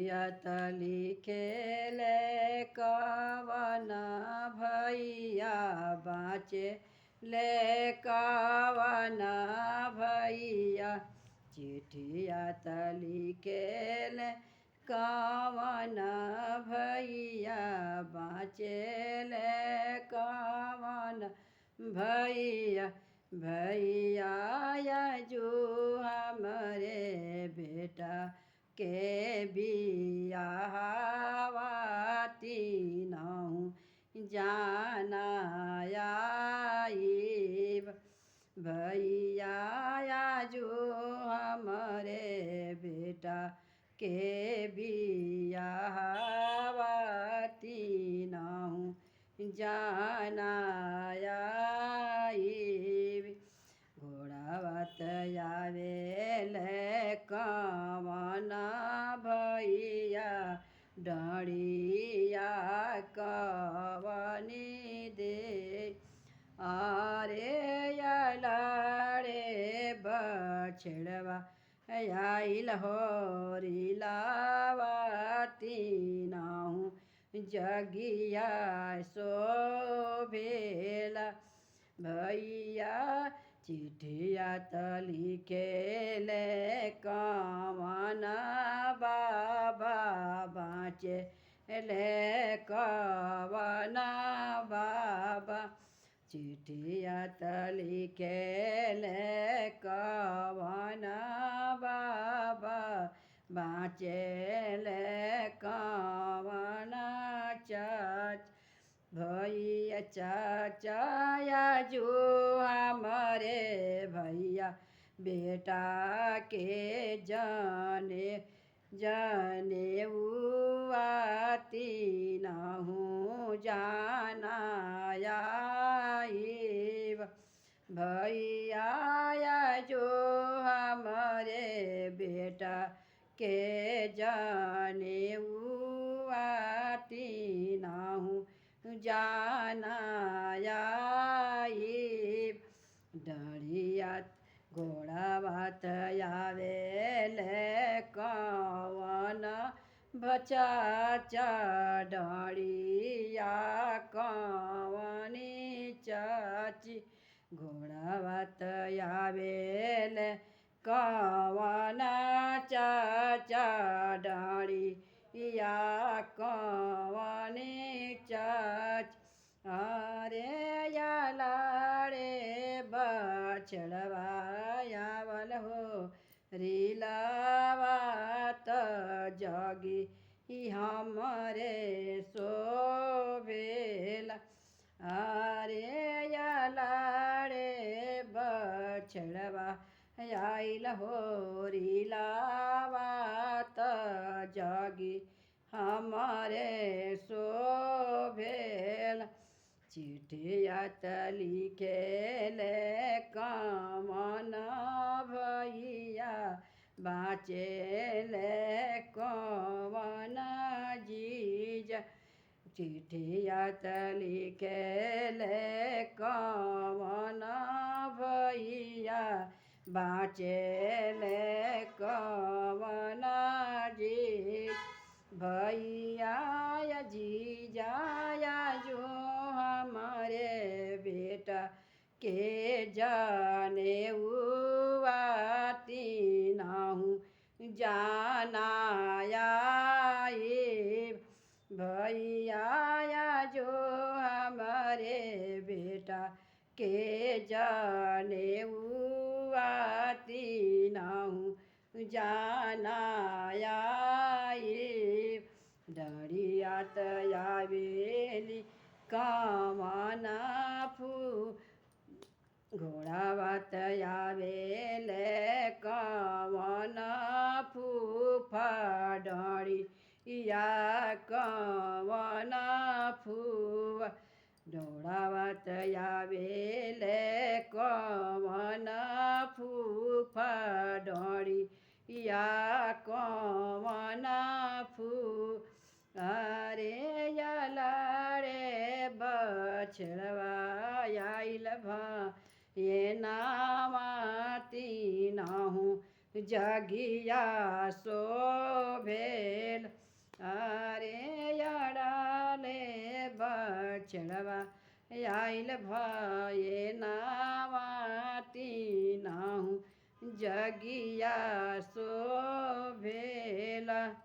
चिट्ठिया तली खेले कवन भैया बाँचे ले कवन भैया चिट्ठिया तली खेले कवन भैया बाँचे ले कवन भैया भैया आजू हमरे बेटा के बियाहवा तीनहु जाना आइब भैया आजू हमरे बेटा के बियाहवा तीनहु जाना आइब घोड़ावा तयावेले कवन भैया डरिया कवनी दे अरे यालाड़े बछड़वा आइल होरी लावा तीनहु जगिया शोभेला भैया चिट्ठिया तली खेले कवन बाबा बाँचे ले कवन बाबा चिट्ठिया तली खेले कवन बाबा बाँचे ले कवन चाच भैया चाचा आजू हमारे भैया बेटा के जाने जाने तीनहु जाना आइब भैया आजू हमारे बेटा के जाने तीनहु जाना आइब डरिया घोड़ावा तयावेले कवन बचाचा डरिया कवनी चाची घोड़ावा तयावेले कवन चाचा डरिया कवनी चाच अरे यालाड़े बछड़वा आवल हो रिलावा त जगी हमरे शोभेला अरे यालाड़े बछड़वा आइल हो रिलावा त जगी हमारे शोभेला चिट्ठिया तली खेले कवन भैया बाँचे ले कवन जीजा चिट्ठिया तली खेले कवन भैया बाँचे ले कवन जीजा भैया जीजा आजू हमारे बेटा के जाने तीनहु जाना आइब भैया आजू हमारे बेटा के जाने तीनहु जाना आइब डरिया तयावेली कवन घोड़ावा तयावेले कवन फूफा डरिया कवन फूफा घोड़ावा तयावेले कवन फूफा डरिया कवन अरे यालाड़े बछड़वा आइल ये नावा तीनहु जगिया शोभेल बछड़वा आइल भये नावा तीनहु जगिया शोभेला।